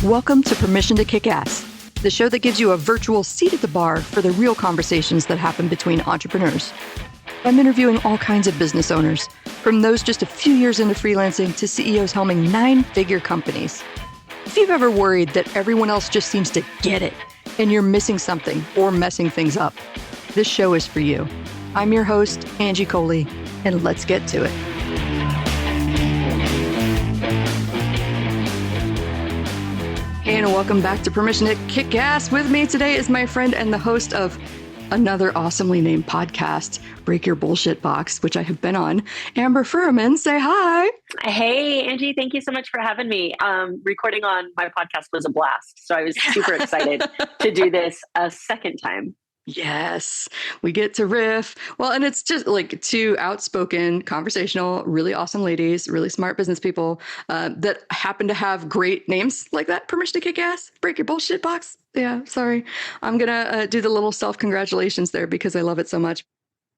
Welcome to Permission to Kick Ass, the show that gives you a virtual seat at the bar for the real conversations that happen between entrepreneurs. I'm interviewing all kinds of business owners, from those just a few years into freelancing to CEOs helming 9-figure companies. If you've ever worried that everyone else just seems to get it and you're missing something or messing things up, this show is for you. I'm your host, Angie Coley, and let's get to it. And welcome back to Permission to Kick Ass. With me today is my friend and the host of another awesomely named podcast, Break Your Bullshit Box, which I have been on, Amber Fuhriman. Say hi. Hey, Angie, thank you so much for having me. Recording on my podcast was a blast. So I was super excited to do this a second time. Yes, we get to riff. Well, and it's just like two outspoken, conversational, really awesome ladies, really smart business people that happen to have great names like that. Permission to Kick Ass, Break Your Bullshit Box. Yeah, sorry. I'm going to do the little self-congratulations there because I love it so much.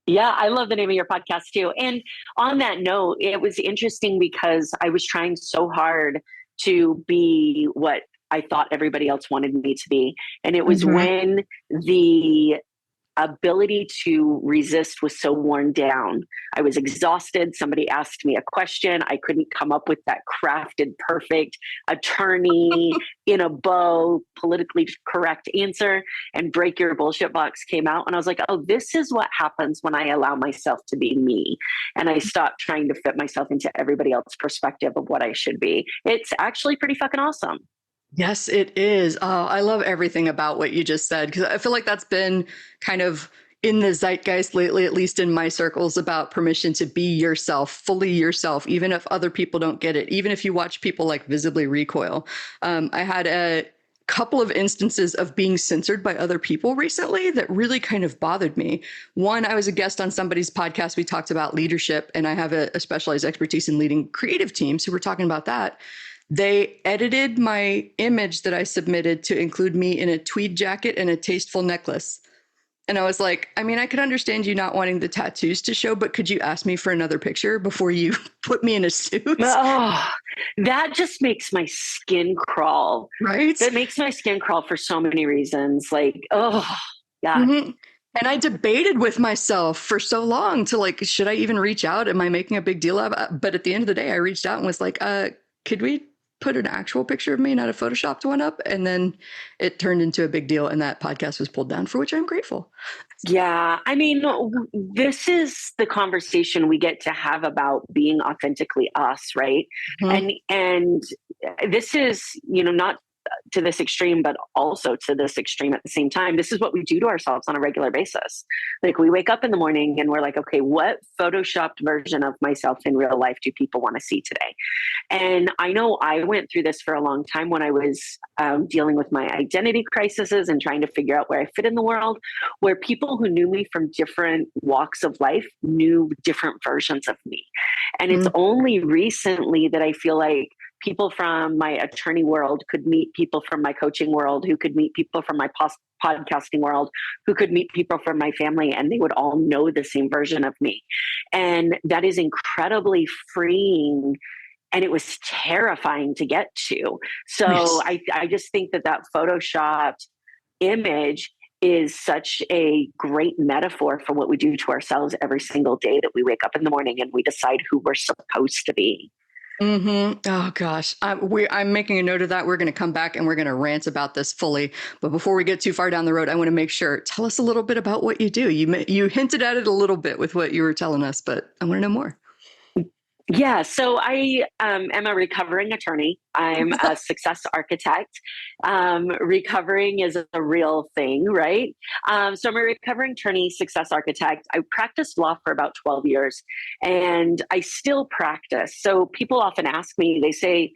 Yeah, I love the name of your podcast too. And on that note, it was interesting because I was trying so hard to be what I thought everybody else wanted me to be. And it was when the ability to resist was so worn down. I was exhausted. Somebody asked me a question. I couldn't come up with that crafted, perfect, attorney in a bow, politically correct answer. And Break Your Bullshit Box came out. And I was like, oh, this is what happens when I allow myself to be me. And I stopped trying to fit myself into everybody else's perspective of what I should be. It's actually pretty fucking awesome. Yes, it is. I love everything about what you just said, because I feel like that's been kind of in the zeitgeist lately, at least in my circles, about permission to be yourself, fully yourself, even if other people don't get it, even if you watch people like visibly recoil. I had a couple of instances of being censored by other people recently that really kind of bothered me. One, I was a guest on somebody's podcast. We talked about leadership, and I have a specialized expertise in leading creative teams who were talking about that. They edited my image that I submitted to include me in a tweed jacket and a tasteful necklace. And I was like, I mean, I could understand you not wanting the tattoos to show, but could you ask me for another picture before you put me in a suit? Oh, that just makes my skin crawl. Right? That makes my skin crawl for so many reasons. Like, oh, yeah. Mm-hmm. And I debated with myself for so long to like, should I even reach out? Am I making a big deal of it? But at the end of the day, I reached out and was like, could we put an actual picture of me, not a photoshopped one up? And then it turned into a big deal, and that podcast was pulled down, for which I'm grateful. Yeah. I mean, this is the conversation we get to have about being authentically us, right? Mm-hmm. And this is, not to this extreme, but also to this extreme at the same time. This is what we do to ourselves on a regular basis. Like, we wake up in the morning and we're like, okay, what photoshopped version of myself in real life do people want to see today? And I know I went through this for a long time when I was dealing with my identity crises and trying to figure out where I fit in the world, where people who knew me from different walks of life knew different versions of me. And it's only recently that I feel like people from my attorney world could meet people from my coaching world, who could meet people from my podcasting world, who could meet people from my family, and they would all know the same version of me. And that is incredibly freeing. And it was terrifying to get to. So yes. I just think that photoshopped image is such a great metaphor for what we do to ourselves every single day that we wake up in the morning and we decide who we're supposed to be. Mm-hmm. Oh, gosh. I'm making a note of that. We're going to come back and we're going to rant about this fully. But before we get too far down the road, I want to make sure, tell us a little bit about what you do. You hinted at it a little bit with what you were telling us, but I want to know more. Yeah, so I am a recovering attorney. I'm a success architect. Recovering is a real thing, right? So I'm a recovering attorney, success architect. I practiced law for about 12 years, and I still practice. So people often ask me, they say,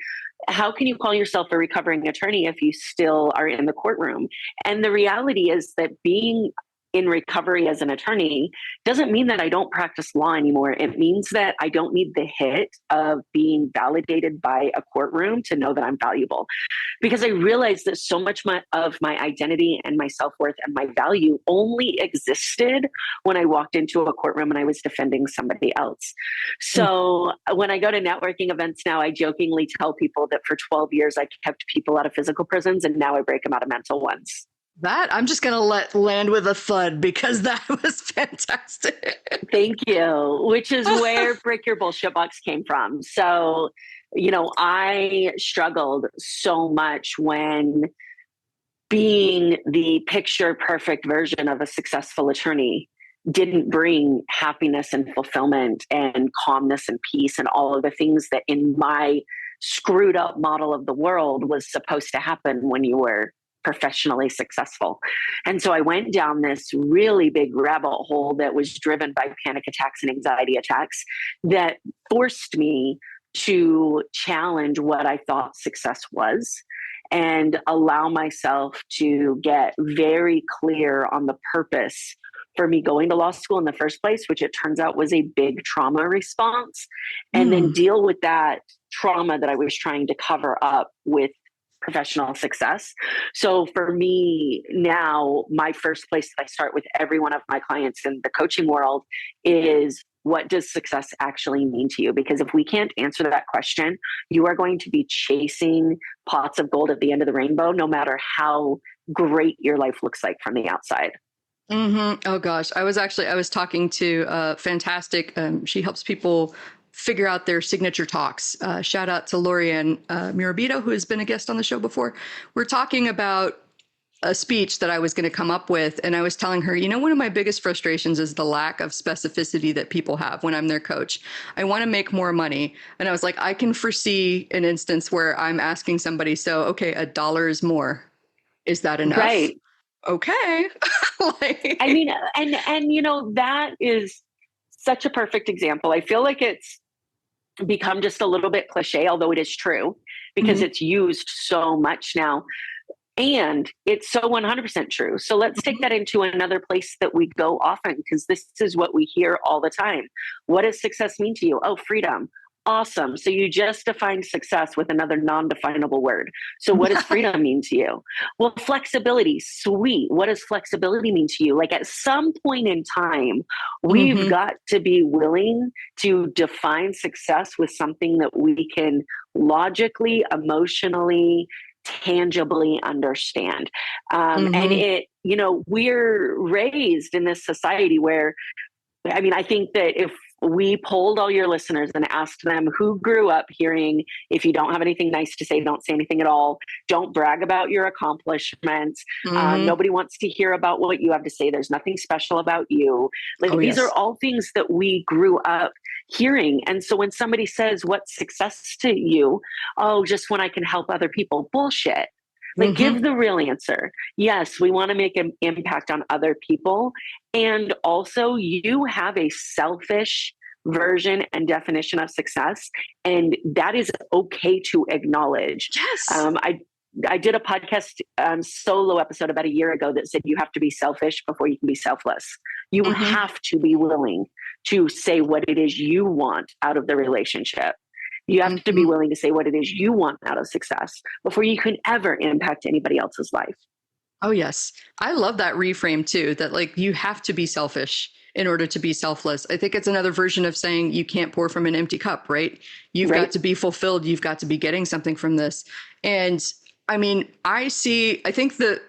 how can you call yourself a recovering attorney if you still are in the courtroom? And the reality is that being in recovery as an attorney doesn't mean that I don't practice law anymore. It means that I don't need the hit of being validated by a courtroom to know that I'm valuable. Because I realized that so much of my identity and my self-worth and my value only existed when I walked into a courtroom and I was defending somebody else. So when I go to networking events now, I jokingly tell people that for 12 years, I kept people out of physical prisons, and now I break them out of mental ones. That I'm just going to let land with a thud because that was fantastic. Thank you. Which is where Break Your Bullshit Box came from. So, I struggled so much when being the picture perfect version of a successful attorney didn't bring happiness and fulfillment and calmness and peace and all of the things that in my screwed up model of the world was supposed to happen when you were professionally successful. And so I went down this really big rabbit hole that was driven by panic attacks and anxiety attacks that forced me to challenge what I thought success was and allow myself to get very clear on the purpose for me going to law school in the first place, which it turns out was a big trauma response, and then deal with that trauma that I was trying to cover up with professional success. So for me now, my first place that I start with every one of my clients in the coaching world is, what does success actually mean to you? Because if we can't answer that question, you are going to be chasing pots of gold at the end of the rainbow, no matter how great your life looks like from the outside. Oh gosh, I was talking to fantastic. She helps people figure out their signature talks. Shout out to Lorianne Mirabito, who has been a guest on the show before. We're talking about a speech that I was going to come up with, and I was telling her, one of my biggest frustrations is the lack of specificity that people have when I'm their coach. I want to make more money, and I was like, I can foresee an instance where I'm asking somebody, so okay, $1 is more. Is that enough? Right. Okay. I mean, and that is such a perfect example. I feel like it's become just a little bit cliche, although it is true, because it's used so much now. And it's so 100% true. So let's take that into another place that we go often, because this is what we hear all the time. What does success mean to you? Oh, freedom. Awesome. So you just defined success with another non-definable word. So what does freedom mean to you? Well, flexibility. Sweet. What does flexibility mean to you? Like at some point in time, we've got to be willing to define success with something that we can logically, emotionally, tangibly understand. And we're raised in this society where, I think that if we polled all your listeners and asked them who grew up hearing, if you don't have anything nice to say, don't say anything at all. Don't brag about your accomplishments. Nobody wants to hear about what you have to say. There's nothing special about you. These are all things that we grew up hearing. And so when somebody says, what's success to you? Oh, just when I can help other people. Bullshit. Give the real answer. Yes, we want to make an impact on other people. And also, you have a selfish version and definition of success. And that is okay to acknowledge. Yes. I did a podcast solo episode about a year ago that said you have to be selfish before you can be selfless. You have to be willing to say what it is you want out of the relationship. You have to be willing to say what it is you want out of success before you can ever impact anybody else's life. Oh, yes. I love that reframe too, that you have to be selfish in order to be selfless. I think it's another version of saying you can't pour from an empty cup, right? You've got to be fulfilled. You've got to be getting something from this. And I think that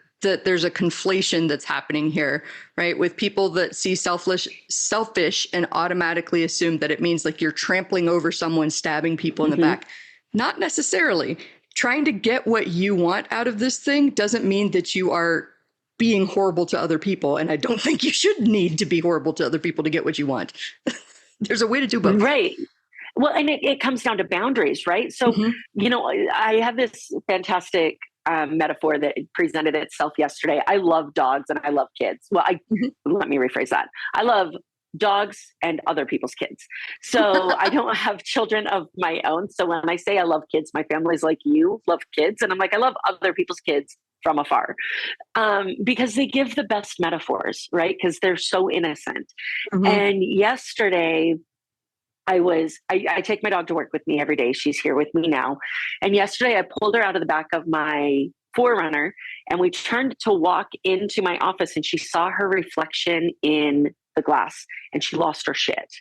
there's a conflation that's happening here, right? With people that see selfish and automatically assume that it means you're trampling over someone, stabbing people in the back. Not necessarily. Trying to get what you want out of this thing doesn't mean that you are being horrible to other people. And I don't think you should need to be horrible to other people to get what you want. There's a way to do both. Right. Well, and it comes down to boundaries, right? So, I have this fantastic metaphor that presented itself yesterday. I love dogs and I love kids. Well, let me rephrase that. I love dogs and other people's kids. So I don't have children of my own. So when I say I love kids, my family's like, you love kids? And I'm like, I love other people's kids from afar, because they give the best metaphors, right? Because they're so innocent. Mm-hmm. And yesterday, I take my dog to work with me every day. She's here with me now. And yesterday I pulled her out of the back of my Forerunner, and we turned to walk into my office, and she saw her reflection in the glass and she lost her shit.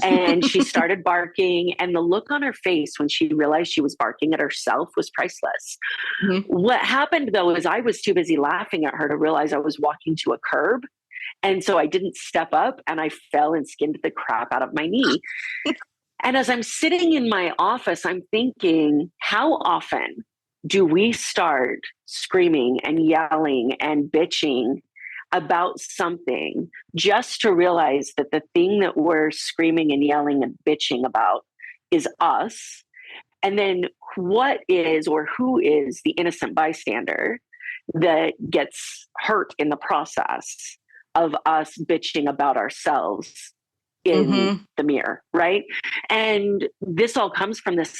And she started barking, and the look on her face when she realized she was barking at herself was priceless. Mm-hmm. What happened though is I was too busy laughing at her to realize I was walking to a curb. And so I didn't step up, and I fell and skinned the crap out of my knee. And as I'm sitting in my office, I'm thinking, how often do we start screaming and yelling and bitching about something just to realize that the thing that we're screaming and yelling and bitching about is us? And then what is or who is the innocent bystander that gets hurt in the process of us bitching about ourselves in Mm-hmm. the mirror, right? And this all comes from this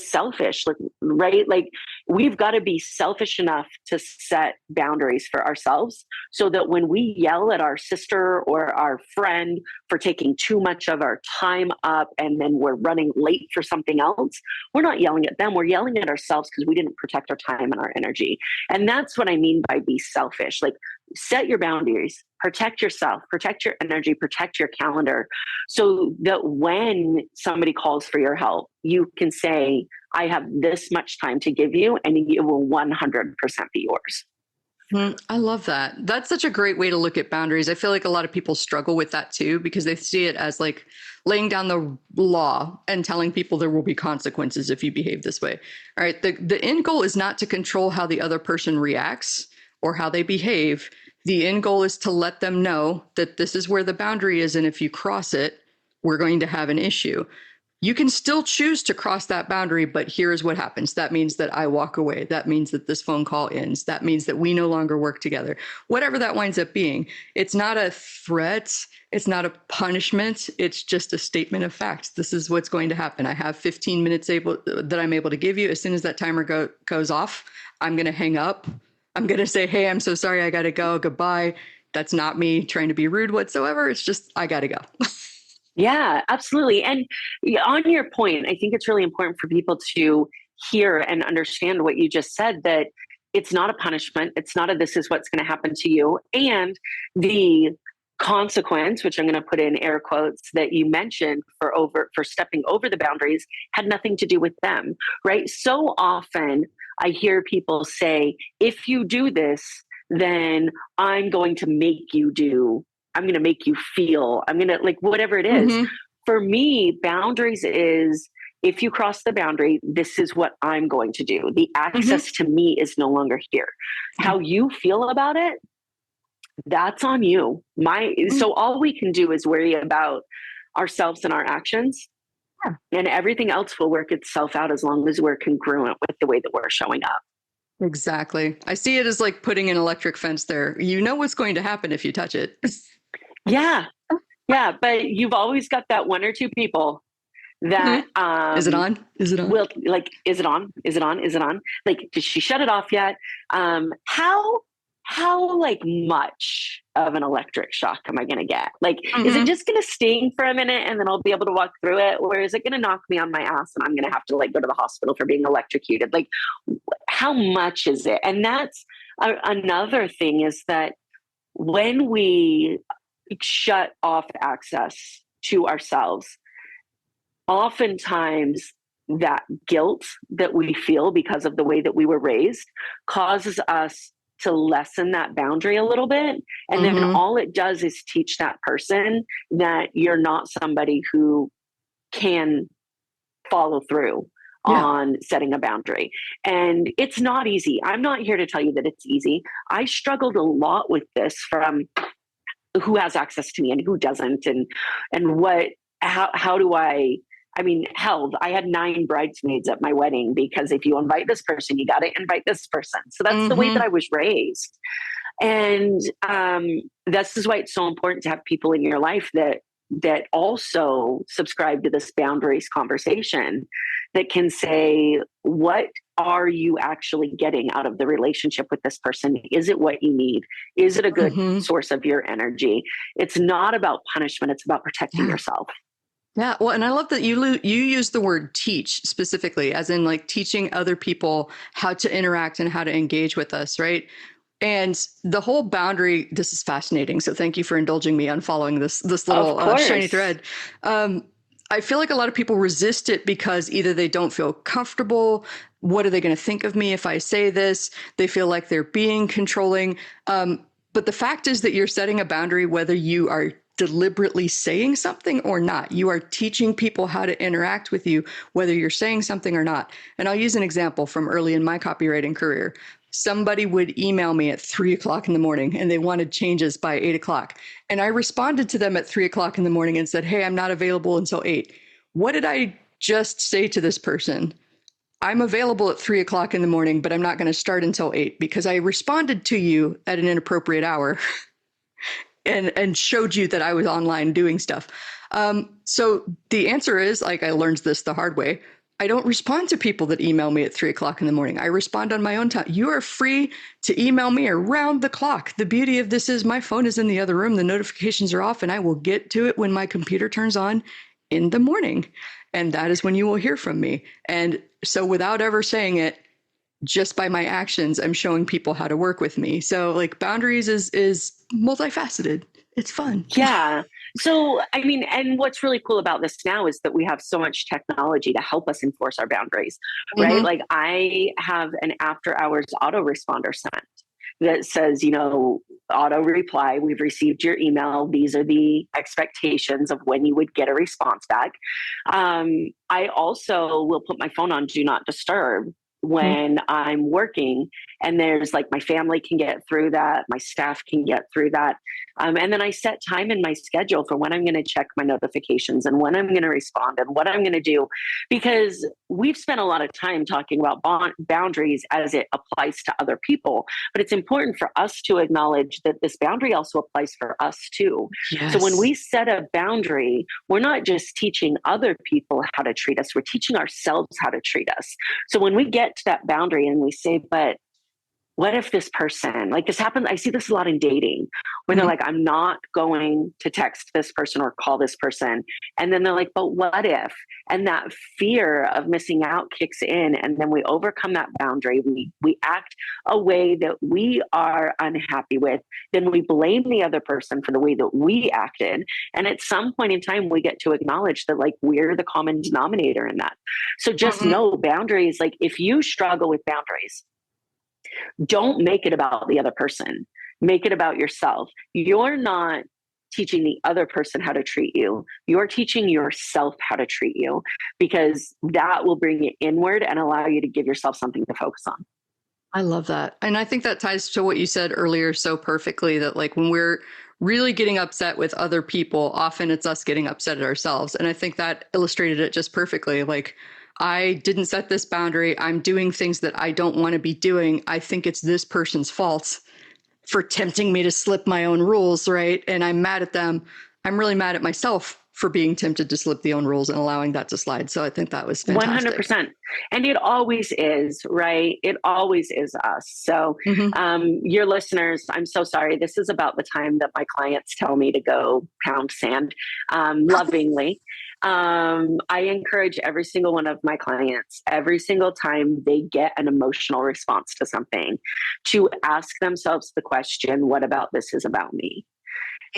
selfish, like, right? Like, we've got to be selfish enough to set boundaries for ourselves so that when we yell at our sister or our friend for taking too much of our time up and then we're running late for something else, we're not yelling at them. We're yelling at ourselves because we didn't protect our time and our energy. And that's what I mean by be selfish. Like, set your boundaries, protect yourself, protect your energy, protect your calendar, so that when somebody calls for your help, you can say, I have this much time to give you, and it will 100% be yours. I love that. That's such a great way to look at boundaries. I feel like a lot of people struggle with that too, because they see it as like laying down the law and telling people there will be consequences if you behave this way. All right. The end goal is not to control how the other person reacts or how they behave. The end goal is to let them know that this is where the boundary is. And if you cross it, we're going to have an issue. You can still choose to cross that boundary, but here's what happens. That means that I walk away. That means that this phone call ends. That means that we no longer work together. Whatever that winds up being, it's not a threat. It's not a punishment. It's just a statement of fact. This is what's going to happen. I have 15 minutes that I'm able to give you. As soon as that timer goes off, I'm going to hang up. I'm going to say, hey, I'm so sorry. I got to go. Goodbye. That's not me trying to be rude whatsoever. It's just, I got to go. Yeah, absolutely. And on your point, I think it's really important for people to hear and understand what you just said, that it's not a punishment. It's not a, this is what's going to happen to you. And the consequence, which I'm going to put in air quotes, that you mentioned for stepping over the boundaries had nothing to do with them, right? So often I hear people say, if you do this, then I'm going to make you do, I'm going to make you feel, I'm going to, like, whatever it is. Mm-hmm. For me, boundaries is, if you cross the boundary, this is what I'm going to do. The access to me is no longer here. How you feel about it, that's on you. So all we can do is worry about ourselves and our actions. Yeah. And everything else will work itself out as long as we're congruent with the way that we're showing up. Exactly. I see it as like putting an electric fence there. You know what's going to happen if you touch it. Yeah. Yeah. But you've always got that one or two people that is it on? Is it on? Will, like, is it on? Is it on? Is it on? Like, did she shut it off yet? How like much of an electric shock am I going to get? Like, is it just going to sting for a minute and then I'll be able to walk through it? Or is it going to knock me on my ass and I'm going to have to like go to the hospital for being electrocuted? Like, how much is it? And that's another thing, is that when we shut off access to ourselves, oftentimes that guilt that we feel because of the way that we were raised causes us to lessen that boundary a little bit. And then all it does is teach that person that you're not somebody who can follow through on setting a boundary. And it's not easy. I'm not here to tell you that it's easy. I struggled a lot with this, from who has access to me and who doesn't, and how do I mean, hell, I had 9 bridesmaids at my wedding, because if you invite this person, you got to invite this person. So that's the way that I was raised. And this is why it's so important to have people in your life that also subscribe to this boundaries conversation, that can say, what are you actually getting out of the relationship with this person? Is it what you need? Is it a good Mm-hmm. source of your energy? It's not about punishment. It's about protecting Yeah. yourself. Yeah, well, and I love that you use the word teach specifically, as in like teaching other people how to interact and how to engage with us, right? And the whole boundary. This is fascinating. So thank you for indulging me on following this Of little shiny course. thread. I feel like a lot of people resist it because either they don't feel comfortable. What are they going to think of me if I say this? They feel like they're being controlling. But the fact is that you're setting a boundary whether you are deliberately saying something or not. You are teaching people how to interact with you, whether you're saying something or not. And I'll use an example from early in my copywriting career. Somebody would email me at 3 o'clock in the morning and they wanted changes by 8 o'clock. And I responded to them at 3 o'clock in the morning and said, hey, I'm not available until 8. What did I just say to this person? I'm available at 3 o'clock in the morning, but I'm not going to start until 8 because I responded to you at an inappropriate hour and showed you that I was online doing stuff. So the answer is, like, I learned this the hard way. I don't respond to people that email me at 3 o'clock in the morning. I respond on my own time. You are free to email me around the clock. The beauty of this is my phone is in the other room. The notifications are off and I will get to it when my computer turns on in the morning. And that is when you will hear from me. And so without ever saying it, just by my actions, I'm showing people how to work with me. So like boundaries is multifaceted. It's fun. Yeah. So, I mean, and what's really cool about this now is that we have so much technology to help us enforce our boundaries, right? Mm-hmm. Like I have an after hours autoresponder set that says, auto reply, we've received your email. These are the expectations of when you would get a response back. I also will put my phone on do not disturb when I'm working, and there's like my family can get through that, my staff can get through that. And then I set time in my schedule for when I'm going to check my notifications and when I'm going to respond and what I'm going to do, because we've spent a lot of time talking about boundaries as it applies to other people, but it's important for us to acknowledge that this boundary also applies for us too. Yes. So when we set a boundary, we're not just teaching other people how to treat us, we're teaching ourselves how to treat us. So when we get to that boundary and we say, but what if this person, like this happens, I see this a lot in dating where they're like, I'm not going to text this person or call this person. And then they're like, but what if? And that fear of missing out kicks in. And then we overcome that boundary. We act a way that we are unhappy with. Then we blame the other person for the way that we acted. And at some point in time, we get to acknowledge that like we're the common denominator in that. So just know boundaries, like if you struggle with boundaries, don't make it about the other person. Make it about yourself. You're not teaching the other person how to treat you. You're teaching yourself how to treat you, because that will bring you inward and allow you to give yourself something to focus on. I love that. And I think that ties to what you said earlier so perfectly, that like when we're really getting upset with other people, often it's us getting upset at ourselves. And I think that illustrated it just perfectly. Like, I didn't set this boundary. I'm doing things that I don't want to be doing. I think it's this person's fault for tempting me to slip my own rules, right? And I'm mad at them. I'm really mad at myself for being tempted to slip the own rules and allowing that to slide. So I think that was fantastic. 100%. And it always is, right? It always is us. So your listeners, I'm so sorry. This is about the time that my clients tell me to go pound sand lovingly. I encourage every single one of my clients, every single time they get an emotional response to something, to ask themselves the question, what about this is about me?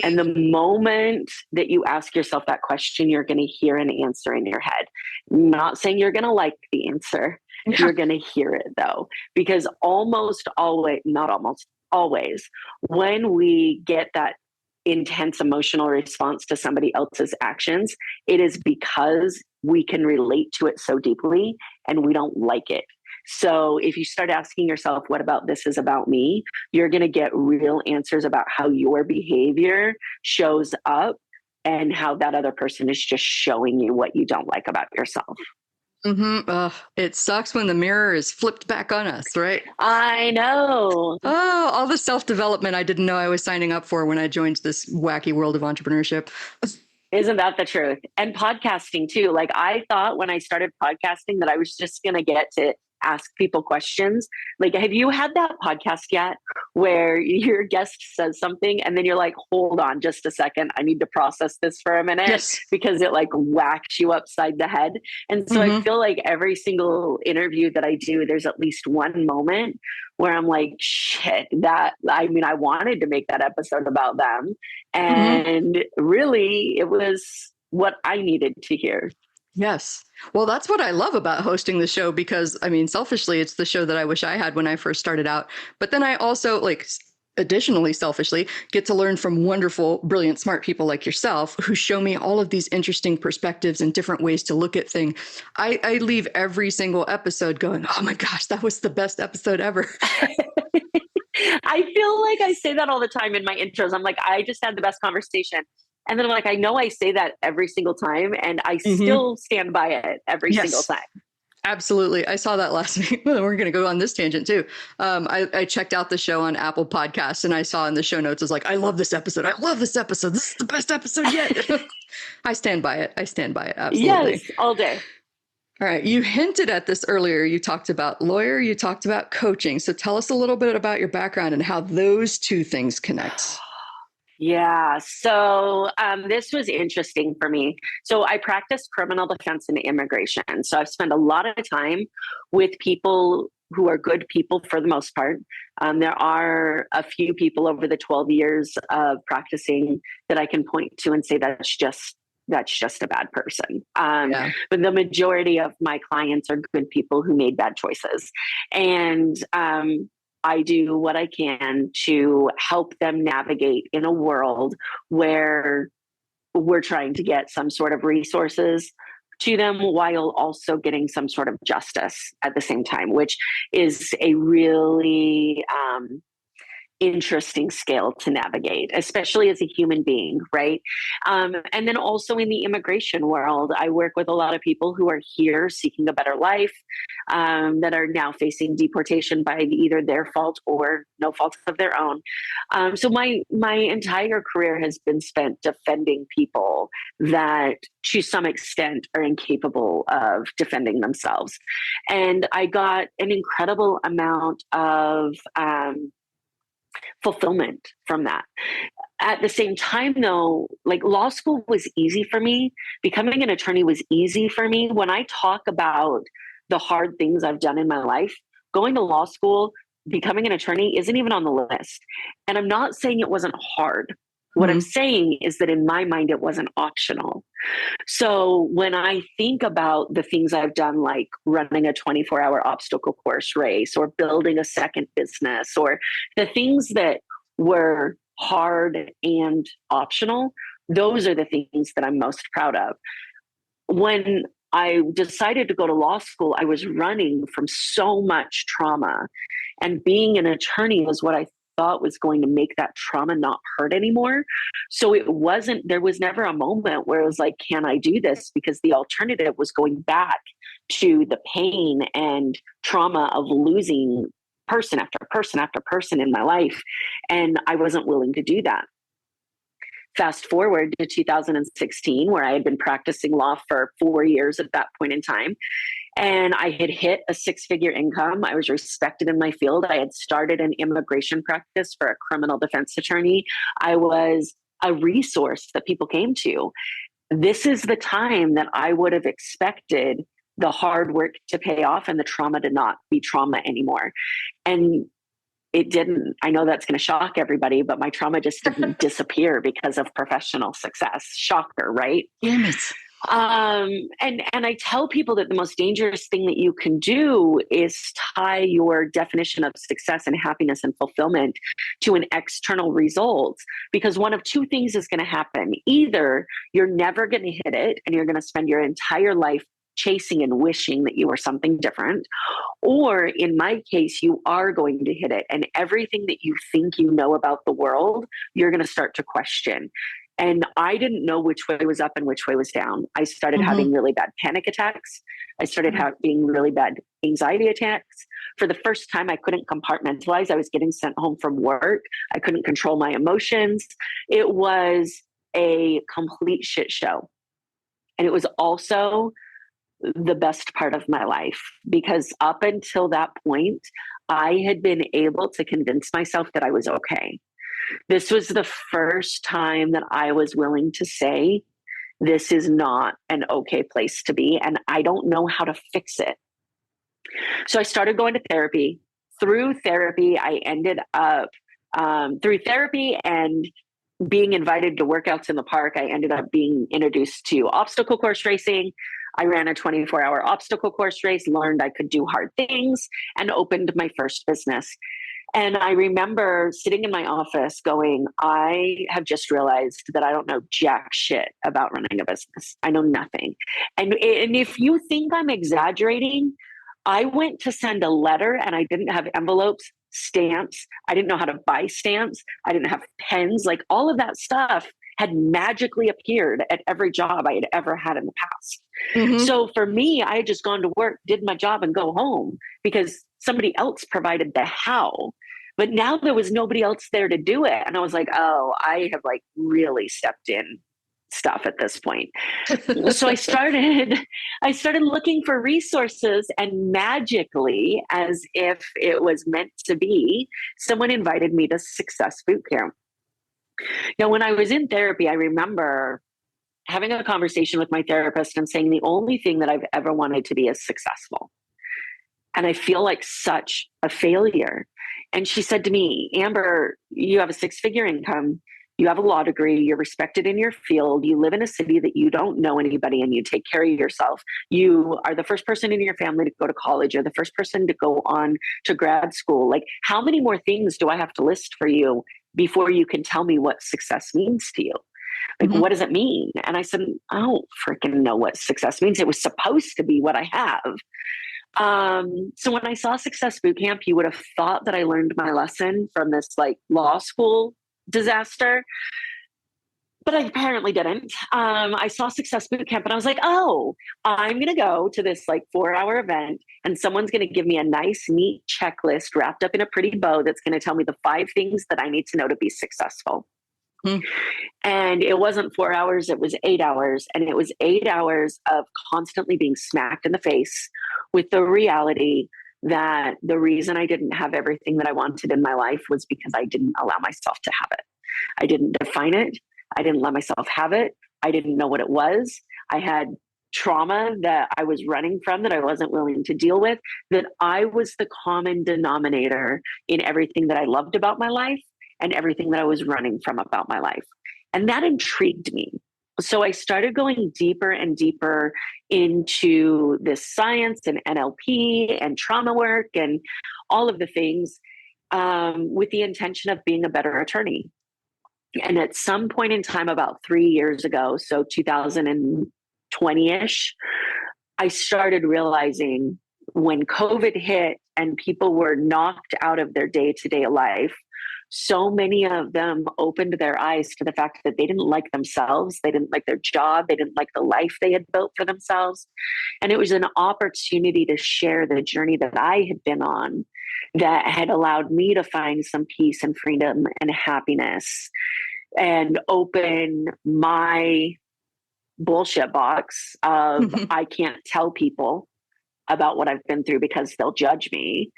And the moment that you ask yourself that question, you're going to hear an answer in your head. Not saying you're going to like the answer. Yeah. You're going to hear it though, because almost always, not almost always, when we get that intense emotional response to somebody else's actions, it is because we can relate to it so deeply and we don't like it. So if you start asking yourself, what about this is about me? You're going to get real answers about how your behavior shows up and how that other person is just showing you what you don't like about yourself. It sucks when the mirror is flipped back on us, right? I know. Oh, all the self-development I didn't know I was signing up for when I joined this wacky world of entrepreneurship. Isn't that the truth? And podcasting too. Like I thought when I started podcasting that I was just going to get to ask people questions. Like, have you had that podcast yet where your guest says something and then you're like, hold on just a second. I need to process this for a minute Yes. because it like whacks you upside the head. And so I feel like every single interview that I do, there's at least one moment where I'm like, shit, I wanted to make that episode about them. And really, it was what I needed to hear. Yes. Well, that's what I love about hosting the show because, I mean, selfishly, it's the show that I wish I had when I first started out. But then I also, like, additionally, selfishly, get to learn from wonderful, brilliant, smart people like yourself who show me all of these interesting perspectives and different ways to look at things. I leave every single episode going, oh my gosh, that was the best episode ever. I feel like I say that all the time in my intros. I'm like, I just had the best conversation. And then I'm like, I know I say that every single time and I still stand by it every single time. Absolutely. I saw that last week. We're going to go on this tangent too. I checked out the show on Apple Podcasts and I saw in the show notes, I was like, I love this episode. I love this episode. This is the best episode yet. I stand by it. I stand by it. Absolutely. Yes, all day. All right. You hinted at this earlier. You talked about lawyer. You talked about coaching. So tell us a little bit about your background and how those two things connect. Yeah. So this was interesting for me. So I practice criminal defense and immigration. So I've spent a lot of time with people who are good people for the most part. There are a few people over the 12 years of practicing that I can point to and say that's just a bad person. But the majority of my clients are good people who made bad choices. And I do what I can to help them navigate in a world where we're trying to get some sort of resources to them while also getting some sort of justice at the same time, which is a really interesting scale to navigate, especially as a human being, right? And then also in the immigration world, I work with a lot of people who are here seeking a better life, that are now facing deportation by either their fault or no fault of their own. So my entire career has been spent defending people that to some extent are incapable of defending themselves. And I got an incredible amount of fulfillment from that. At the same time, though, like law school was easy for me. Becoming an attorney was easy for me. When I talk about the hard things I've done in my life, going to law school, becoming an attorney isn't even on the list. And I'm not saying it wasn't hard. What I'm saying is that in my mind, it wasn't optional. So when I think about the things I've done, like running a 24-hour obstacle course race or building a second business, or the things that were hard and optional, those are the things that I'm most proud of. When I decided to go to law school, I was running from so much trauma, and being an attorney was what I thought was going to make that trauma not hurt anymore. So there was never a moment where it was like, can I do this? Because the alternative was going back to the pain and trauma of losing person after person after person in my life. And I wasn't willing to do that. Fast forward to 2016, where I had been practicing law for 4 years at that point in time. And I had hit a 6-figure income. I was respected in my field. I had started an immigration practice for a criminal defense attorney. I was a resource that people came to. This is the time that I would have expected the hard work to pay off and the trauma to not be trauma anymore. And it didn't. I know that's going to shock everybody, but my trauma just didn't disappear because of professional success. Shocker, right? Damn it. And I tell people that the most dangerous thing that you can do is tie your definition of success and happiness and fulfillment to an external result, because one of two things is going to happen. Either you're never going to hit it and you're going to spend your entire life chasing and wishing that you were something different, or in my case, you are going to hit it, and everything that you think you know about the world, you're going to start to question. And I didn't know which way was up and which way was down. I started having really bad panic attacks. I started having really bad anxiety attacks. For the first time, I couldn't compartmentalize. I was getting sent home from work. I couldn't control my emotions. It was a complete shit show. And it was also the best part of my life, because up until that point, I had been able to convince myself that I was okay. This was the first time that I was willing to say, this is not an okay place to be, and I don't know how to fix it. So I started going to therapy. Through therapy, I ended up, through therapy and being invited to workouts in the park, I ended up being introduced to obstacle course racing. I ran a 24-hour obstacle course race, learned I could do hard things, and opened my first business. And I remember sitting in my office going, I have just realized that I don't know jack shit about running a business. I know nothing. And if you think I'm exaggerating, I went to send a letter and I didn't have envelopes, stamps. I didn't know how to buy stamps. I didn't have pens. Like, all of that stuff had magically appeared at every job I had ever had in the past. Mm-hmm. So for me, I had just gone to work, did my job, and go home because somebody else provided the how. But now there was nobody else there to do it. And I was like, oh, I have like really stepped in stuff at this point. So I started looking for resources, and magically, as if it was meant to be, someone invited me to Success Boot Camp. Now, when I was in therapy, I remember having a conversation with my therapist and saying the only thing that I've ever wanted to be is successful. And I feel like such a failure. And she said to me, Amber, you have a 6-figure income. You have a law degree. You're respected in your field. You live in a city that you don't know anybody, and you take care of yourself. You are the first person in your family to go to college. You're the first person to go on to grad school. Like, how many more things do I have to list for you before you can tell me what success means to you? Like, what does it mean? And I said, I don't freaking know what success means. It was supposed to be what I have. So when I saw Success Boot Camp, you would have thought that I learned my lesson from this like law school disaster, but I apparently didn't. I saw Success Boot Camp and I was like, oh, I'm going to go to this like 4-hour event, and someone's going to give me a nice, neat checklist wrapped up in a pretty bow that's going to tell me the 5 things that I need to know to be successful. And it wasn't 4 hours, it was 8 hours. And it was 8 hours of constantly being smacked in the face with the reality that the reason I didn't have everything that I wanted in my life was because I didn't allow myself to have it. I didn't define it. I didn't let myself have it. I didn't know what it was. I had trauma that I was running from that I wasn't willing to deal with, that I was the common denominator in everything that I loved about my life and everything that I was running from about my life. And that intrigued me. So I started going deeper and deeper into this science and NLP and trauma work and all of the things, with the intention of being a better attorney. And at some point in time, about 3 years ago, so 2020-ish, I started realizing when COVID hit and people were knocked out of their day-to-day life, so many of them opened their eyes to the fact that they didn't like themselves. They didn't like their job. They didn't like the life they had built for themselves. And it was an opportunity to share the journey that I had been on that had allowed me to find some peace and freedom and happiness, and open my bullshit box of I can't tell people about what I've been through because they'll judge me,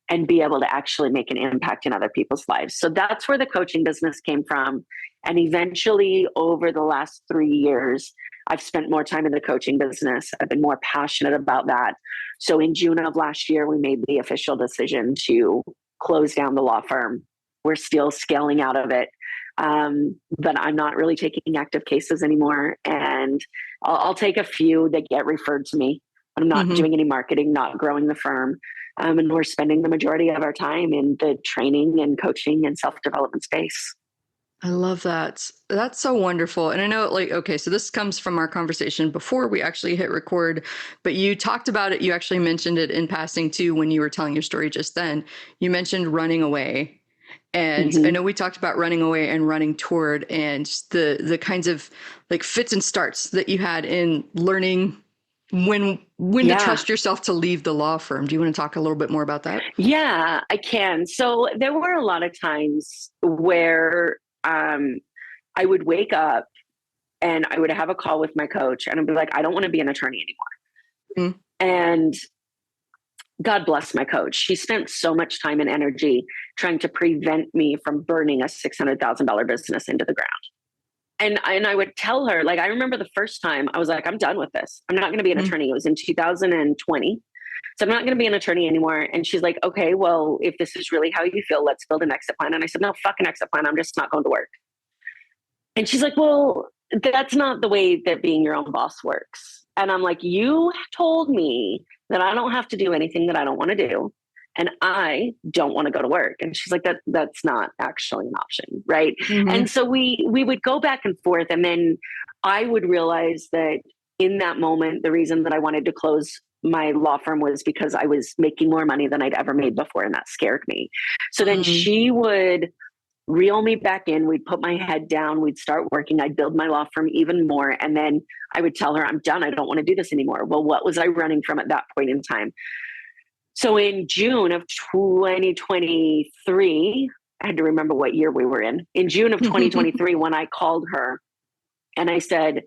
and be able to actually make an impact in other people's lives. So that's where the coaching business came from. And eventually, over the last 3 years, I've spent more time in the coaching business. I've been more passionate about that. So in June of last year, we made the official decision to close down the law firm. We're still scaling out of it. But I'm not really taking active cases anymore. And I'll take a few that get referred to me. I'm not doing any marketing, not growing the firm. And we're spending the majority of our time in the training and coaching and self-development space. I love that. That's so wonderful. And I know, like, okay, so this comes from our conversation before we actually hit record, but you talked about it. You actually mentioned it in passing too, when you were telling your story just then. You mentioned running away. And I know we talked about running away and running toward, and the kinds of like fits and starts that you had in learning when to trust yourself to leave the law firm. Do you want to talk a little bit more about that? Yeah, I can. So there were a lot of times where I would wake up and I would have a call with my coach and I'd be like, I don't want to be an attorney anymore. Mm. And God bless my coach. She spent so much time and energy trying to prevent me from burning a $600,000 business into the ground. And I would tell her, like, I remember the first time I was like, I'm done with this. I'm not going to be an attorney. It was in 2020. So I'm not going to be an attorney anymore. And she's like, okay, well, if this is really how you feel, let's build an exit plan. And I said, no, fuck an exit plan. I'm just not going to work. And she's like, well, that's not the way that being your own boss works. And I'm like, you told me that I don't have to do anything that I don't want to do. And I don't want to go to work. And she's like, that's not actually an option. Right. Mm-hmm. And so we would go back and forth. And then I would realize that in that moment, the reason that I wanted to close my law firm was because I was making more money than I'd ever made before. And that scared me. So then she would reel me back in. We'd put my head down. We'd start working. I'd build my law firm even more. And then I would tell her, I'm done. I don't want to do this anymore. Well, what was I running from at that point in time? So in June of 2023, I had to remember what year we were in June of 2023, when I called her and I said,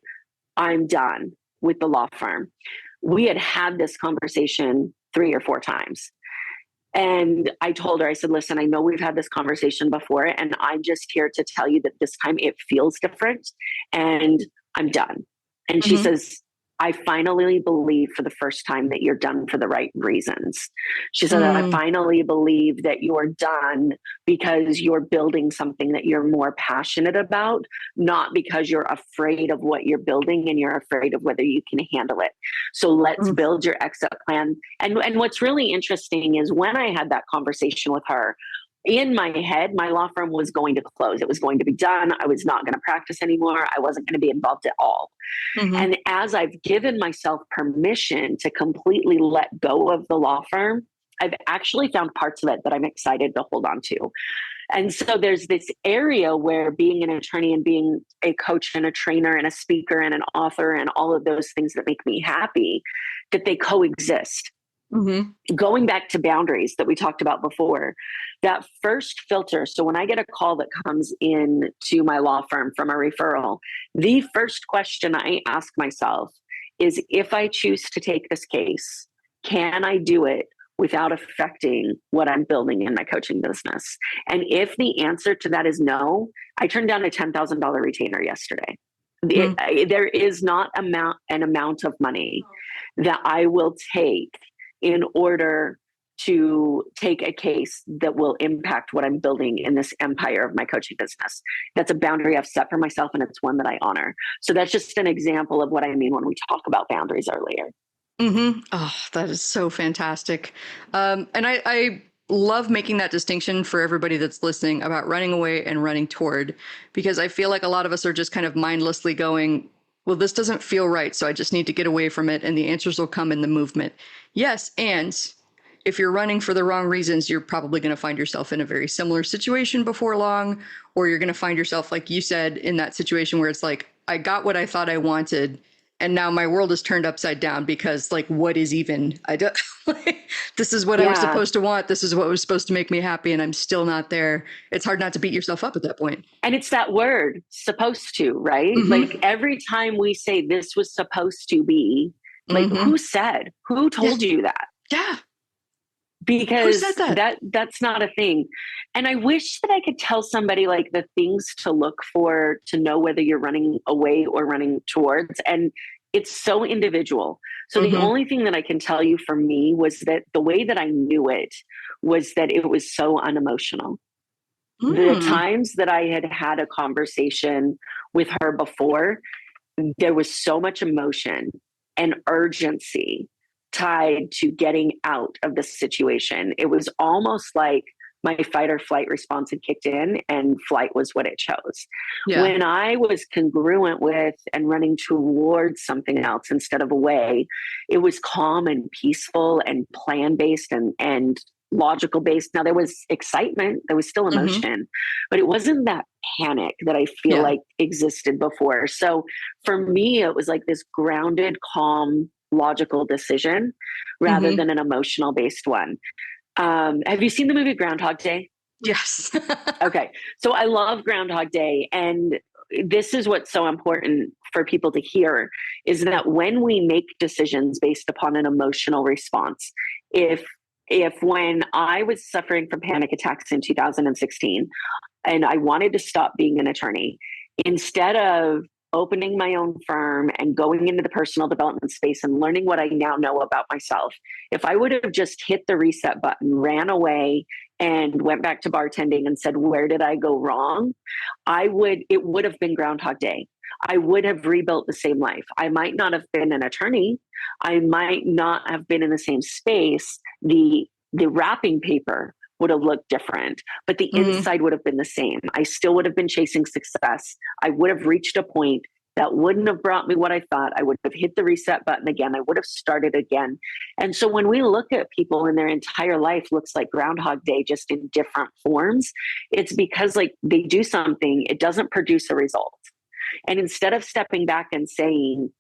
I'm done with the law firm. We had this conversation 3 or 4 times. And I told her, I said, listen, I know we've had this conversation before, and I'm just here to tell you that this time it feels different and I'm done. And she says, I finally believe for the first time that you're done for the right reasons. She said, I finally believe that you're done because you're building something that you're more passionate about, not because you're afraid of what you're building and you're afraid of whether you can handle it. So let's build your exit plan. And what's really interesting is when I had that conversation with her, in my head, my law firm was going to close. It was going to be done. I was not going to practice anymore. I wasn't going to be involved at all. And as I've given myself permission to completely let go of the law firm, I've actually found parts of it that I'm excited to hold on to. And so there's this area where being an attorney and being a coach and a trainer and a speaker and an author and all of those things that make me happy, that they coexist. Going back to boundaries that we talked about before, that first filter. So when I get a call that comes in to my law firm from a referral, the first question I ask myself is, if I choose to take this case, can I do it without affecting what I'm building in my coaching business? And if the answer to that is no, I turned down a $10,000 retainer yesterday. There is not an amount of money that I will take in order to take a case that will impact what I'm building in this empire of my coaching business. That's a boundary I've set for myself, and it's one that I honor. So that's just an example of what I mean when we talk about boundaries earlier. Oh, that is so fantastic. And I love making that distinction for everybody that's listening about running away and running toward, because I feel like a lot of us are just kind of mindlessly going, well, this doesn't feel right, so I just need to get away from it, and the answers will come in the movement. Yes, and if you're running for the wrong reasons, you're probably going to find yourself in a very similar situation before long, or you're going to find yourself, like you said, in that situation where it's like, I got what I thought I wanted, and now my world is turned upside down because, like, what is even, this is what I was supposed to want. This is what was supposed to make me happy, and I'm still not there. It's hard not to beat yourself up at that point. And it's that word, supposed to, right? Like every time we say this was supposed to be, like who said, who told you that? Yeah. Because that's not a thing. And I wish that I could tell somebody like the things to look for to know whether you're running away or running towards. And it's so individual. So the only thing that I can tell you for me was that the way that I knew it was that it was so unemotional. The times that I had a conversation with her before, there was so much emotion and urgency tied to getting out of the situation. It was almost like my fight or flight response had kicked in and flight was what it chose. Yeah. When I was congruent with and running towards something else instead of away, it was calm and peaceful and plan-based and logical based. Now there was excitement, there was still emotion, but it wasn't that panic that I feel like existed before. So for me, it was like this grounded, calm, logical decision rather than an emotional based one. Have you seen the movie Groundhog Day? Yes. Okay. So I love Groundhog Day. And this is what's so important for people to hear, is that when we make decisions based upon an emotional response, if when I was suffering from panic attacks in 2016 and I wanted to stop being an attorney, instead of opening my own firm and going into the personal development space and learning what I now know about myself, if I would have just hit the reset button, ran away, and went back to bartending and said, where did I go wrong? It would have been Groundhog Day. I would have rebuilt the same life. I might not have been an attorney. I might not have been in the same space. The wrapping paper would have looked different, but the inside would have been the same. I still would have been chasing success. I would have reached a point that wouldn't have brought me what I thought. I would have hit the reset button again. I would have started again. And so when we look at people and their entire life looks like Groundhog Day, just in different forms, it's because like they do something, it doesn't produce a result. And instead of stepping back and saying,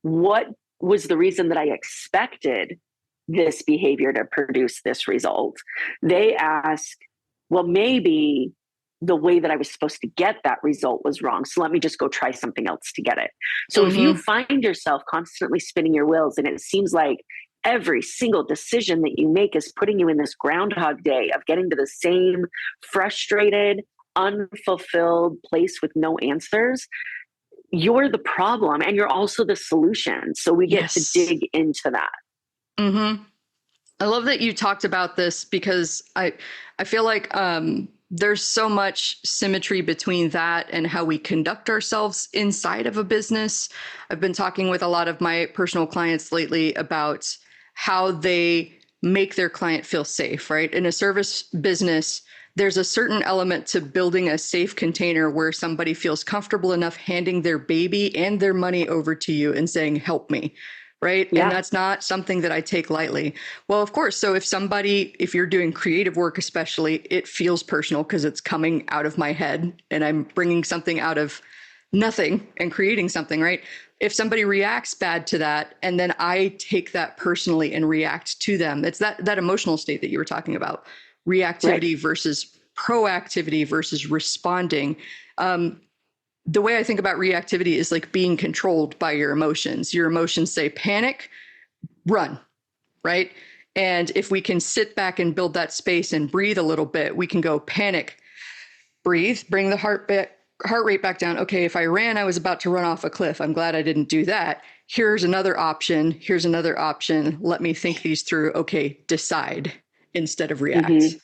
what was the reason that I expected this behavior to produce this result, they ask, well, maybe the way that I was supposed to get that result was wrong. So let me just go try something else to get it. So if you find yourself constantly spinning your wheels and it seems like every single decision that you make is putting you in this Groundhog Day of getting to the same frustrated, unfulfilled place with no answers, you're the problem and you're also the solution. So we get to dig into that. I love that you talked about this because I feel like there's so much symmetry between that and how we conduct ourselves inside of a business. I've been talking with a lot of my personal clients lately about how they make their client feel safe, right? In a service business, there's a certain element to building a safe container where somebody feels comfortable enough handing their baby and their money over to you and saying, help me. Right. Yeah. And that's not something that I take lightly. Well, of course. So if you're doing creative work, especially, it feels personal because it's coming out of my head and I'm bringing something out of nothing and creating something. Right. If somebody reacts bad to that and then I take that personally and react to them, it's that emotional state that you were talking about, reactivity versus proactivity versus responding. The way I think about reactivity is like being controlled by your emotions. Your emotions say panic, run, right? And if we can sit back and build that space and breathe a little bit, we can go panic, breathe, bring the heart rate back down. Okay, if I ran, I was about to run off a cliff. I'm glad I didn't do that. Here's another option. Here's another option. Let me think these through. Okay, decide instead of react.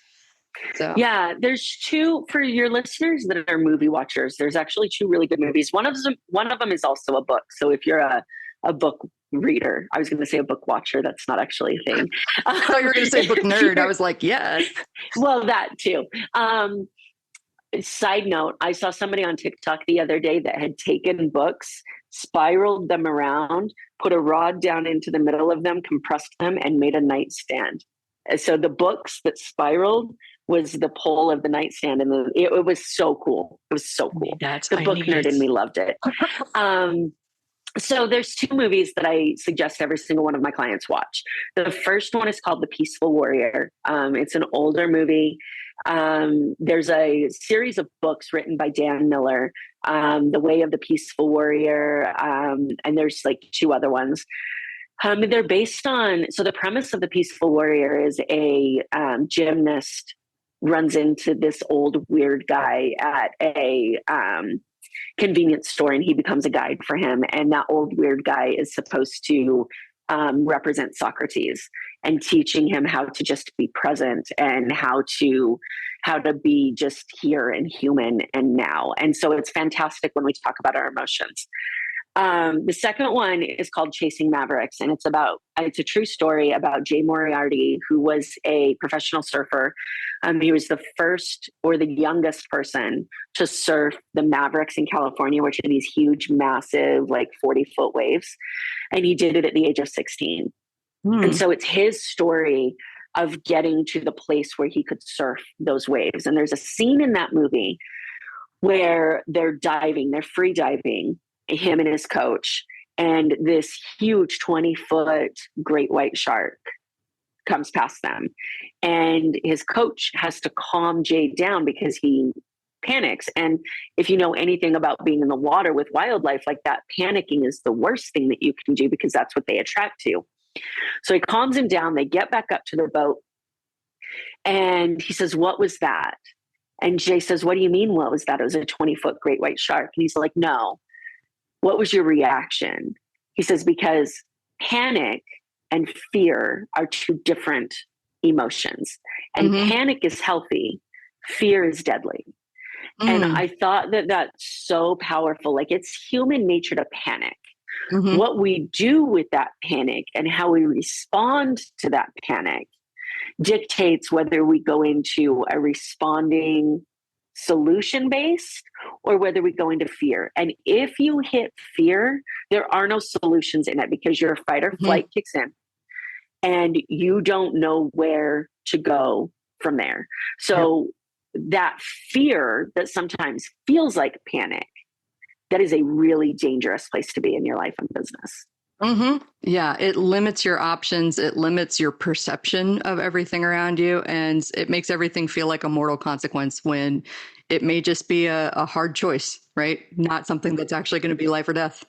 So yeah, there's two for your listeners that are movie watchers. There's actually two really good movies. One of them is also a book. So if you're a book reader, I was going to say a book watcher. That's not actually a thing. I thought you were going to say book nerd. I was like, yes. Well, that too. Side note, I saw somebody on TikTok the other day that had taken books, spiraled them around, put a rod down into the middle of them, compressed them, and made a nightstand. So the books that spiraled was the pole of the nightstand, and it was so cool. It was so cool. The book nerd in me loved it. So there's two movies that I suggest every single one of my clients watch. The first one is called The Peaceful Warrior. It's an older movie. There's a series of books written by Dan Miller, The Way of the Peaceful Warrior, and there's like two other ones. They're based on, so the premise of The Peaceful Warrior is a gymnast runs into this old weird guy at a convenience store, and he becomes a guide for him. And that old weird guy is supposed to represent Socrates and teaching him how to just be present and how to be just here and human and now. And so it's fantastic when we talk about our emotions. The second one is called Chasing Mavericks, and it's a true story about Jay Moriarty, who was a professional surfer. He was the first or the youngest person to surf the Mavericks in California, which are these huge, massive, like 40-foot waves. And he did it at the age of 16. And so it's his story of getting to the place where he could surf those waves. And there's a scene in that movie where they're free diving, him and his coach, and this huge 20-foot great white shark comes past them, and his coach has to calm Jay down because he panics. And if you know anything about being in the water with wildlife, like that, panicking is the worst thing that you can do because that's what they attract to. So he calms him down. They get back up to their boat. And he says, "What was that?" And Jay says, "What do you mean, what was that?" "It was a 20-foot great white shark." And he's like, "No. What was your reaction?" He says, "Because panic and fear are two different emotions. And panic is healthy. Fear is deadly." And I thought that that's so powerful. Like, it's human nature to panic. What we do with that panic and how we respond to that panic dictates whether we go into a responding solution based or whether we go into fear. And if you hit fear, there are no solutions in it because your fight or flight kicks in and you don't know where to go from there. So that fear that sometimes feels like panic, that is a really dangerous place to be in your life and business. Yeah, it limits your options. It limits your perception of everything around you. And it makes everything feel like a mortal consequence when it may just be a hard choice, right? Not something that's actually going to be life or death.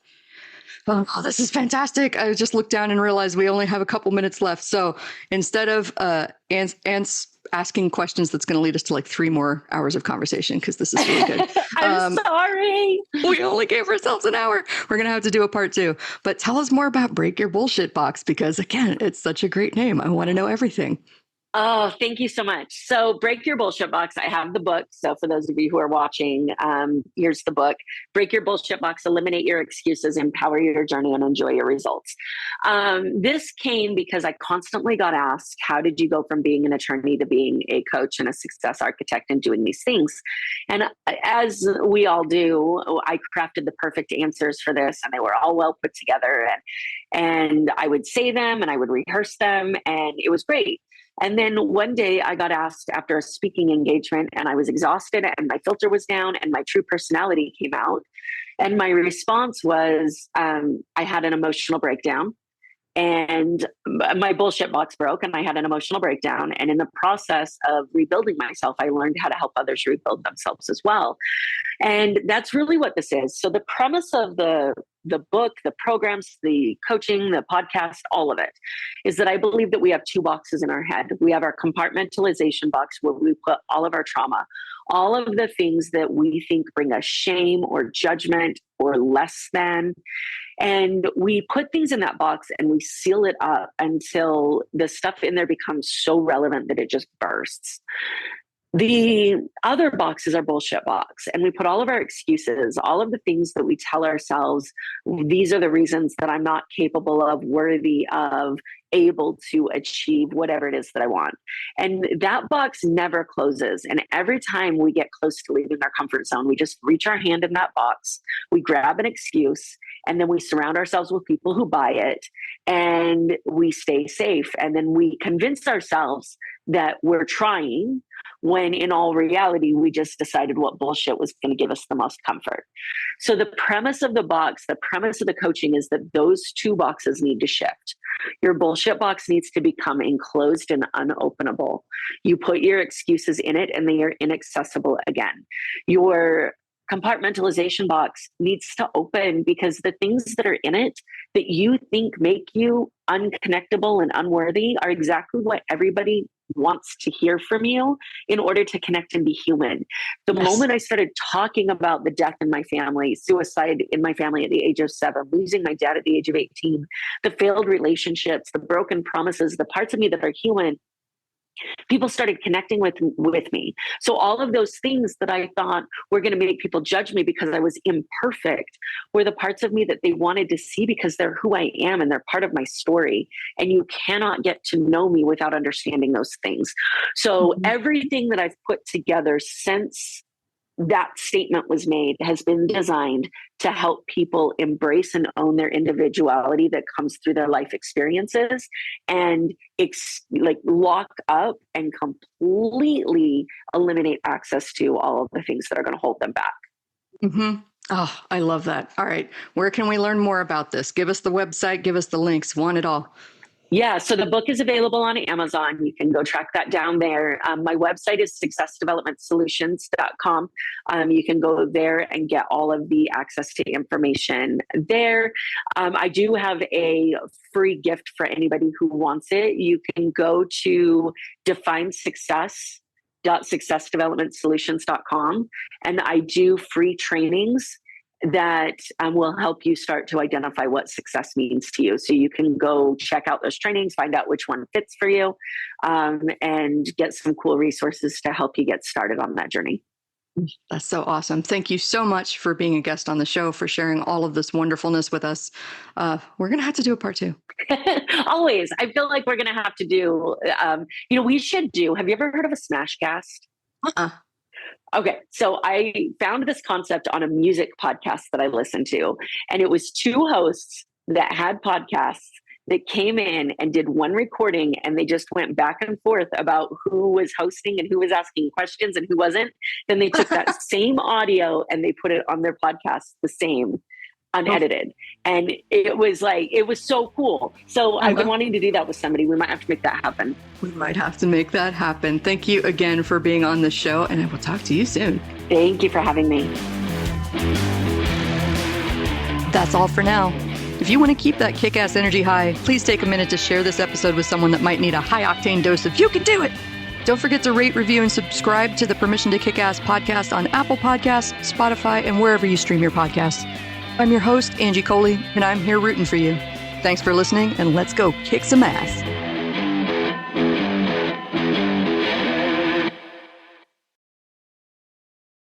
Oh, this is fantastic. I just looked down and realized we only have a couple minutes left. So instead of asking questions that's going to lead us to like 3 more hours of conversation, because this is really good. I'm sorry. We only gave ourselves an hour. We're going to have to do a part 2. But tell us more about Break Your Bullshit Box, because again, it's such a great name. I want to know everything. Oh, thank you so much. So Break Your Bullshit Box, I have the book. So for those of you who are watching, here's the book. Break Your Bullshit Box, Eliminate Your Excuses, Empower Your Journey, and Enjoy Your Results. This came because I constantly got asked, how did you go from being an attorney to being a coach and a success architect and doing these things? And as we all do, I crafted the perfect answers for this, and they were all well put together. And I would say them and I would rehearse them, and it was great. And then one day I got asked after a speaking engagement and I was exhausted and my filter was down and my true personality came out. And my response was, I had an emotional breakdown and my bullshit box broke and I had an emotional breakdown. And in the process of rebuilding myself, I learned how to help others rebuild themselves as well. And that's really what this is. So the premise of the book, the programs, the coaching, the podcast, all of it is that I believe that we have 2 boxes in our head. We have our compartmentalization box where we put all of our trauma, all of the things that we think bring us shame or judgment or less than. And we put things in that box and we seal it up until the stuff in there becomes so relevant that it just bursts. The other box is our bullshit box, and we put all of our excuses, all of the things that we tell ourselves, these are the reasons that I'm not capable of, worthy of, able to achieve whatever it is that I want. And that box never closes. And every time we get close to leaving our comfort zone, we just reach our hand in that box, we grab an excuse, and then we surround ourselves with people who buy it, and we stay safe. And then we convince ourselves that we're trying, when in all reality, we just decided what bullshit was going to give us the most comfort. So the premise of the box, the premise of the coaching is that those 2 boxes need to shift. Your bullshit box needs to become enclosed and unopenable. You put your excuses in it and they are inaccessible again. Your compartmentalization box needs to open because the things that are in it that you think make you unconnectable and unworthy are exactly what everybody wants to hear from you in order to connect and be human. The moment I started talking about the death in my family, suicide in my family at the age of 7, losing my dad at the age of 18, the failed relationships, the broken promises, the parts of me that are human, people started connecting with me. So all of those things that I thought were going to make people judge me because I was imperfect were the parts of me that they wanted to see because they're who I am and they're part of my story. And you cannot get to know me without understanding those things. So everything that I've put together since that statement was made has been designed to help people embrace and own their individuality that comes through their life experiences and lock up and completely eliminate access to all of the things that are going to hold them back. Oh, I love that. All right. Where can we learn more about this? Give us the website, give us the links, want it all. Yeah, so the book is available on Amazon. You can go track that down there. My website is successdevelopmentsolutions.com. You can go there and get all of the access to information there. I do have a free gift for anybody who wants it. You can go to definesuccess.successdevelopmentsolutions.com, and I do free trainings that will help you start to identify what success means to you. So you can go check out those trainings, find out which one fits for you, and get some cool resources to help you get started on that journey. That's so awesome. Thank you so much for being a guest on the show, for sharing all of this wonderfulness with us. We're going to have to do a part 2. Always. I feel like we're going to have to do, we should do, have you ever heard of a smash cast? Okay, so I found this concept on a music podcast that I listened to, and it was 2 hosts that had podcasts that came in and did one recording, and they just went back and forth about who was hosting and who was asking questions and who wasn't. Then they took that same audio and they put it on their podcast, the same, unedited. And it was so cool. So I've been wanting to do that with somebody. We might have to make that happen. We might have to make that happen. Thank you again for being on the show, and I will talk to you soon. Thank you for having me. That's all for now. If you want to keep that kick-ass energy high, please take a minute to share this episode with someone that might need a high-octane dose of "you can do it." Don't forget to rate, review, and subscribe to the Permission to Kick-Ass podcast on Apple Podcasts, Spotify, and wherever you stream your podcasts. I'm your host, Angie Coley, and I'm here rooting for you. Thanks for listening, and let's go kick some ass.